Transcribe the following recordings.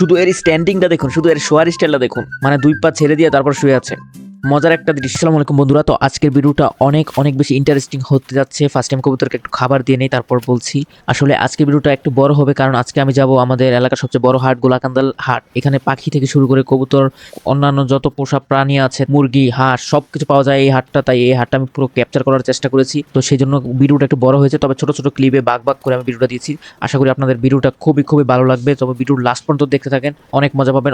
শুধু এর স্ট্যান্ডিংটা দেখুন, শুধু এর শোয়ার স্টাইলটা দেখুন, মানে দুই পা ছেড়ে দিয়ে তারপর শুয়ে আছে। মজার একটা দৃশ্য। আসসালামু আলাইকুম বন্ধুরা, তো আজকের ভিডিওটা অনেক অনেক বেশি ইন্টারেস্টিং হতে যাচ্ছে। ফার্স্ট টাইম কবুতরকে একটু খাবার দিয়ে নেই, তারপর বলছি। আসলে আজকের ভিডিওটা একটু বড় হবে, কারণ আজকে আমি যাব আমাদের এলাকার সবচেয়ে বড় হাট, গোলাকান্দাল হাট। এখানে পাখি থেকে শুরু করে কবুতর, অন্যান্য যত পোষা প্রাণী আছে, মুরগি, হাঁস, সবকিছু পাওয়া যায় এই হাটটা। তাই এই হাটটা আমি পুরো ক্যাপচার করার চেষ্টা করেছি। তো সেই জন্য ভিডিওটা একটু বড় হয়েছে, তবে ছোট ছোট ক্লিপে ভাগ ভাগ করে আমি ভিডিওটা দিয়েছি। আশা করি আপনাদের ভিডিওটা খুবই খুবই ভালো লাগবে। তবে ভিডিওর লাস্ট পর্যন্ত দেখতে থাকেন, অনেক মজা পাবেন।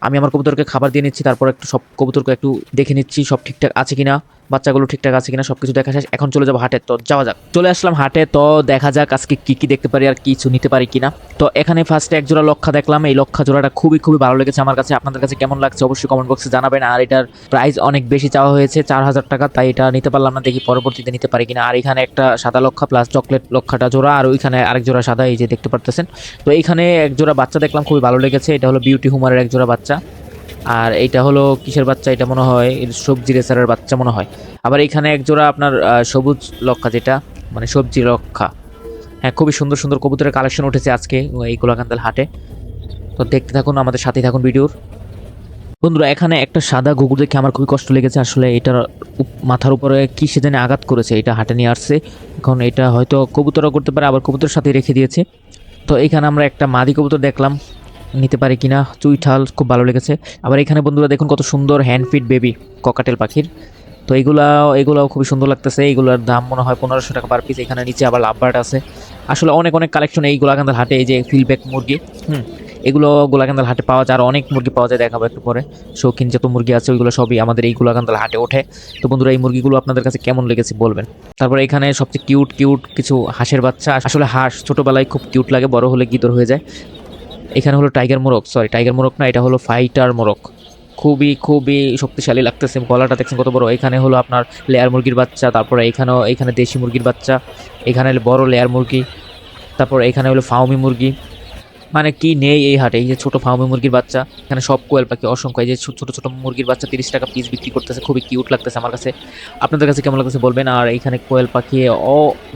আমি আমার কবুতরকে খাবার দিয়ে নিচ্ছি, তারপর একটু সব কবুতরকে একটু দেখে নিচ্ছি সব ঠিকঠাক আছে কিনা, বাচ্চাগুলো ঠিকঠাক আছে কিনা, সবকিছু দেখা শেষ। এখন চলে যাবো হাটে, তো যাওয়া যাক। চলে আসলাম হাটে, তো দেখা যাক আজকে কি কি দেখতে পারি আর কিছু নিতে পারি কিনা। তো এখানে ফার্স্টে এক জোড়া লক্ষা দেখলাম। এই লক্ষা জোড়াটা খুবই খুবই ভালো লেগেছে আমার কাছে। আপনাদের কাছে কেমন লাগছে অবশ্যই কমেন্ট বক্সে জানাবেন। আর এটার প্রাইস অনেক বেশি চাওয়া হয়েছে, 4000 টাকা, তাই এটা নিতে পারলাম না। দেখি পরবর্তীতে নিতে পারি কিনা। আর এখানে একটা সাদা লক্ষা প্লাস চকলেট লক্ষাটা জোড়া, আর ওইখানে আরেক জোড়া সাদা, এই যে দেখতে পারতেছেন। তো এইখানে এক জোড়া বাচ্চা দেখলাম, খুবই ভালো লেগেছে। এটা হলো বিউটি হুমারের এক জোড়া বাচ্চা। আর এইটা হলো কিসের বাচ্চা, এটা মনে হয় সবজি রেসারের বাচ্চা মনে হয়। আবার এখানে এক জোড়া আপনার সবুজ লক্ষা, যেটা মানে সবজি লক্ষা। হ্যাঁ, খুবই সুন্দর সুন্দর কবুতরের কালেকশন উঠেছে আজকে এই গোলাকান্দাল হাটে। তো দেখতে থাকুন, আমাদের সাথেই থাকুন ভিডিওর। বন্ধুরা, এখানে একটা সাদা ঘুঘু দেখে আমার খুবই কষ্ট লেগেছে। আসলে এটার মাথার উপরে কি সে জানে আঘাত করেছে, এটা হাটে নিয়ে আসছে। এখন এটা হয়তো কবুতরও করতে পারে, আবার কবুতরের সাথে রেখে দিয়েছে। তো এখানে আমরা একটা মাদি কবুতর দেখলাম, নিতে পারি কিনা। চুইঠাল খুব ভালো লেগেছে। আবার এখানে বন্ধুরা দেখুন কত সুন্দর হ্যান্ড ফিড বেবি ককাটেল পাখির। তো এগুলাও খুবই সুন্দর লাগতেছে। এইগুলোর দাম মনে হয় 1500 টাকা পার পিস। এখানে নিচে আবার লাভবার্ড আছে। আসলে অনেক অনেক কালেকশন এই গোলাকান্দাল হাটে। এই যে ফিলব্যাক মুরগি, এগুলো গোলাকান্দাল হাটে পাওয়া যায়। আর অনেক মুরগি পাওয়া যায়, দেখাবো একটু পরে। শৌখিন যত মুরগি আছে ওইগুলো সবই আমাদের এই গোলাকান্দাল হাটে ওঠে। তো বন্ধুরা, এই মুরগিগুলো আপনাদের কাছে কেমন লেগেছে বলবেন। তারপরে এখানে সবচেয়ে কিউট কিউট কিছু হাঁসের বাচ্চা। আসলে হাঁস ছোটবেলায় খুব কিউট লাগে, বড় হলে গিদর হয়ে যায়। এখানে হলো টাইগার মোরগ, সরি টাইগার মোরগ না, এটা হলো ফাইটার মোরগ। খুবই খুবই শক্তিশালী লাগতেছে, গলাটা দেখছেন কত বড়। এখানে হলো আপনার লেয়ার মুরগির বাচ্চা, তারপরে এখানে দেশি মুরগির বাচ্চা, এখানে বড় লেয়ার মুরগি, তারপর এখানে হলো ফাউমি মুরগি। মানে কি নেই এই হাটে। এই যে ছোট ফার্মে মুরগির বাচ্চা, এখানে সব কোয়েল পাখি অসংখ্য। এই যে ছোট ছোট মুরগির বাচ্চা 30 টাকা পিস বিক্রি করতেছে, খুবই কিউট লাগতেছে আমার কাছে। আপনাদের কাছে কেমন লাগতেছে বলবেন। আর এইখানে কোয়েল পাখি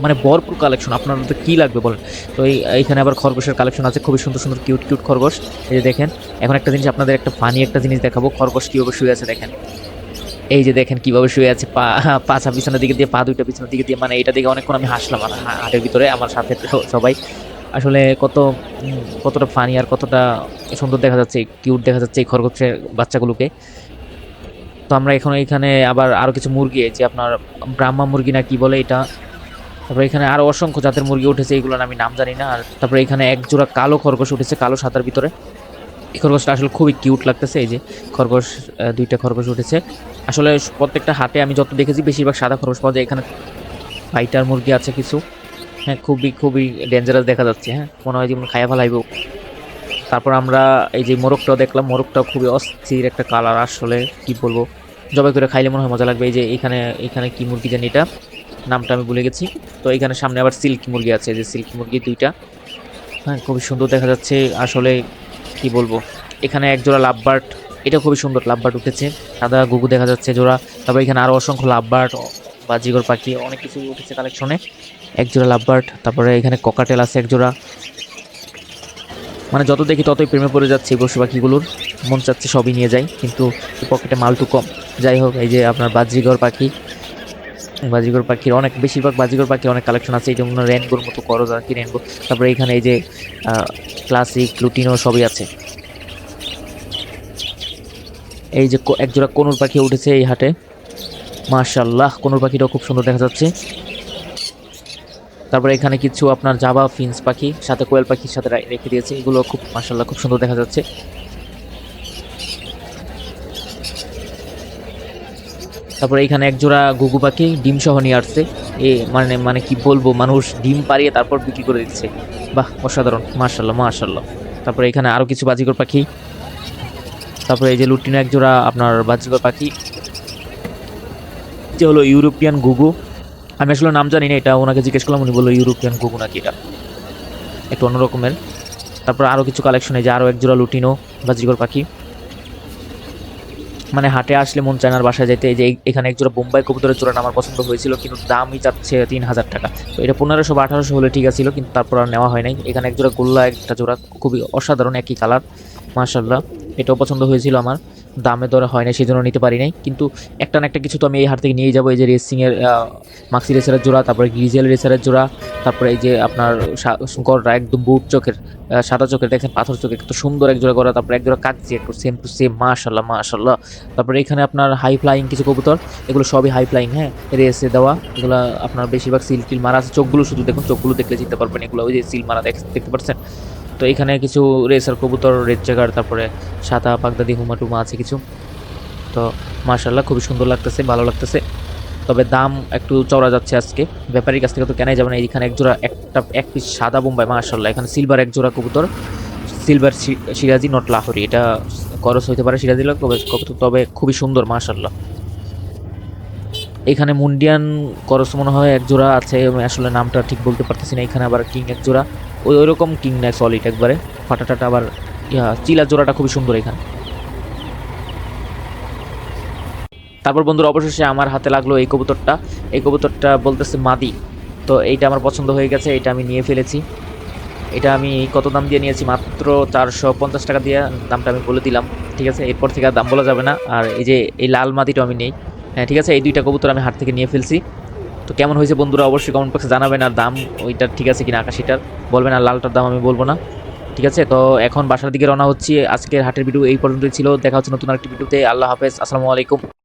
মানে ভরপুর কালেকশন, আপনাদের কি লাগবে বলেন। তো এইখানে আবার খরগোশের কালেকশন আছে, খুবই সুন্দর সুন্দর কিউট কিউট খরগোশ। এই যে দেখেন, এখন একটা জিনিস আপনাদের একটা ফানি একটা জিনিস দেখাবো। খরগোশ কীভাবে শুয়ে আছে দেখেন। এই যে দেখেন কিভাবে শুয়ে আছে, পাছা পিছনের দিকে দিয়ে, পা দুইটা পিছনের দিকে দিয়ে। মানে এটা দেখে অনেকক্ষণ আমি হাসলাম হাটের ভিতরে, আমার সাথে সবাই। আসলে কতটা ফানি আর কতটা সুন্দর দেখা যাচ্ছে, কিউট দেখা যাচ্ছে এই খরগোশের বাচ্চাগুলোকে। তো আমরা এখন এখানে আবার আরও কিছু মুরগি, যে আপনার ব্রাহ্মা মুরগি না কি বলে এটা। তারপরে এখানে আরও অসংখ্য জাতের মুরগি উঠেছে, এইগুলোর আমি নাম জানি না। আর তারপরে এখানে এক জোড়া কালো খরগোশ উঠেছে, কালো সাদার ভিতরে। এই খরগোশটা আসলে খুবই কিউট লাগতেছে। এই যে খরগোশ, দুইটা খরগোশ উঠেছে। আসলে প্রত্যেকটা হাটে আমি যত দেখেছি বেশিরভাগ সাদা খরগোশ পাওয়া যায়। এখানে ফাইটার মুরগি আছে কিছু। হ্যাঁ, খুবই খুবই ডেঞ্জারাস দেখা যাচ্ছে। হ্যাঁ, মনে হয় যেমন খায়া ফেলাইব। তারপর আমরা এই যে মোরগটাও দেখলাম, মোরগটাও খুবই অস্থির একটা কালার। আসলে কি বলবো, জবাই করে খাইলে মনে হয় মজা লাগবে। এই যে এখানে কি মুরগি জানি, এটা নামটা আমি ভুলে গেছি। তো এখানে সামনে আবার সিল্কি মুরগি আছে, যে সিল্কি মুরগি দুইটা। হ্যাঁ, খুবই সুন্দর দেখা যাচ্ছে আসলে, কি বলবো। এখানে এক জোড়া লাভবার্ড, এটা খুবই সুন্দর লাভবার্ড উঠেছে, সাদা গুগু দেখা যাচ্ছে জোড়া। তারপর এখানে আরও অসংখ্য লাভবার্ড, বাজিগর পাখি, অনেক কিছু উঠেছে কালেকশনে। এক জোড়া লাভবার্ড, তারপরে এখানে ককাটেল আছে এক জোড়া। মানে যত দেখি ততই প্রেমে পড়ে যাচ্ছে এই পশু পাখিগুলোর। মন চাচ্ছে সবই নিয়ে যায়, কিন্তু পকেটে মালটু কম। যাই হোক, এই যে আপনার বাজিগর পাখির অনেক, বেশিরভাগ বাজিগর পাখি অনেক কালেকশন আছে। এই যেমন রেনবোর মতো করজ আর কি, রেনবো। তারপরে এখানে এই যে ক্লাসিক লুটিনো সবই আছে। এই যে একজোড়া কনুর পাখি উঠেছে এই হাটে, মাশাআল্লাহ। কনুর পাখিটাও খুব সুন্দর দেখা যাচ্ছে। তারপরে এখানে কিছু আপনার জাভা ফিন্স পাখি সাথে কোয়েল পাখির সাথে রেখে দিয়েছে, এগুলো খুব মাশাআল্লাহ খুব সুন্দর দেখা যাচ্ছে। তারপরে এখানে এক জোড়া ঘুঘু পাখি ডিম সহ নিয়ে আসছে। মানে কি বলবো, মানুষ ডিম পাড়িয়ে তারপর বিক্রি করে দিচ্ছে। বাহ, অসাধারণ, মাশাআল্লাহ মাশাআল্লাহ। তারপরে এখানে আরও কিছু বাজিকর পাখি। তারপরে এই যে লুটিনো এক জোড়া আপনার বাজিকর পাখি, যে হলো ইউরোপিয়ান ঘুঘু। আমি আসলে নাম জানি না, এটা ওনাকে জিজ্ঞেস করলাম, উনি বললো ইউরোপিয়ান ঘুঘু নাকি, এটা একটু অন্যরকমের। তারপর আরও কিছু কালেকশন, এই যে আরও এক জোড়া লুটিনো বাজিকর পাখি। মানে হাটে আসলে মন চায় না বাসায় যেতে। এই যে এখানে এক জোড়া বোম্বাই কবুতরের জোড়াটা আমার পছন্দ হয়েছিল, কিন্তু দামই চাচ্ছে 3000 টাকা। তো এটা 1500 বা 1800 হলে ঠিক আছিল, কিন্তু তারপর আর নেওয়া হয় নাই। এখানে এক জোড়া গোল্লা একটা জোড়া, খুবই অসাধারণ একই কালার। মাশাআল্লাহ, এটাও পছন্দ হয়েছিল আমার, দামে দরে হয় না সেই জন্য নিতে পারি নাই, কিন্তু একটা না একটা কিছু তো আমি এই হাট থেকে নিয়ে যাবো। এই যে রেসিংয়ের মাক্সি রেসারের জোড়া, তারপরে গ্রিজেল রেসারের জোড়া, তারপরে এই যে আপনার গররা একদম বুট চোখের, সাদা চোখের, দেখেন পাথর চোখের কত সুন্দর এক জোড়া গড়া, তারপরে এক জোড়া কাচ্চি একটু সেম টু সেম, মাশাআল্লাহ মাশাআল্লাহ। তারপরে এখানে আপনার হাই ফ্লাইং কিছু কবুতর, এগুলো সবই হাই ফ্লাইং, হ্যাঁ, রেসে দেওয়া, এগুলো আপনার বেশিরভাগ সিল টিল মারা আছে। চোখগুলো শুধু দেখুন, চোখগুলো দেখলে চিনতে পারবেন এগুলো ওই যে সিল মারা দেখতে পাচ্ছেন। তো এখানে কিছু রেসার কবুতর, রেড চেকার, তারপরে সাদা পাগদাদি হুমা টুমা আছে কিছু। তো মাশাআল্লাহ খুবই সুন্দর লাগতেছে, ভালো লাগতেছে। তবে দাম একটু চড়া যাচ্ছে আজকে, ব্যাপারীর কাছ থেকে তো কেনাই যাবে না। এইখানে এক জোড়া এক পিস সাদা বোম্বাই, মাশাআল্লাহ। এখানে সিলভার এক জোড়া কবুতর, সিলভার সিরাজি নট লাহোরি, এটা করস হইতে পারে সিরাজি, তবে খুবই সুন্দর মাশাআল্লাহ। এখানে মুন্ডিয়ান করস মনে হয় এক জোড়া আছে, আমি আসলে নামটা ঠিক বলতে পারতেছি না। এখানে আবার কিং এক জোড়া, ওই রকম কিং না, সলিড একবারে ফাটাটাটা। আবার চিলা জোড়াটা খুবই সুন্দর এখানে। তারপর বন্ধুরা অবশেষে আমার হাতে লাগলো এই কবুতরটা। এই কবুতরটা বলতেছে মাদি, তো এইটা আমার পছন্দ হয়ে গেছে, এটা আমি নিয়ে ফেলেছি। এটা আমি কত দাম দিয়ে নিয়েছি, মাত্র 450 টাকা দিয়ে, দামটা আমি বলে দিলাম। ঠিক আছে, এরপর থেকে আর দাম বলা যাবে না। আর এই যে এই লাল মাদিটা আমি নেই। হ্যাঁ ঠিক আছে, এই দুইটা কবুতর আমি হাট থেকে নিয়ে ফেলছি। তো কেমন হয়েছে বন্ধুরা অবশ্যই কমেন্ট বক্সে জানাবেন। আর দাম ওইটা ঠিক আছে কিনা আকাশিটার বলবেন, আর লালটার দাম আমি বলবো না। ঠিক আছে, তো এখন বাসার দিকে রওনা হচ্ছি। আজকের হাটের ভিডিও এই পর্যন্তই ছিল, দেখা হচ্ছে নতুন আরেকটি ভিডিওতে। আল্লাহ হাফেজ, আসসালামু আলাইকুম।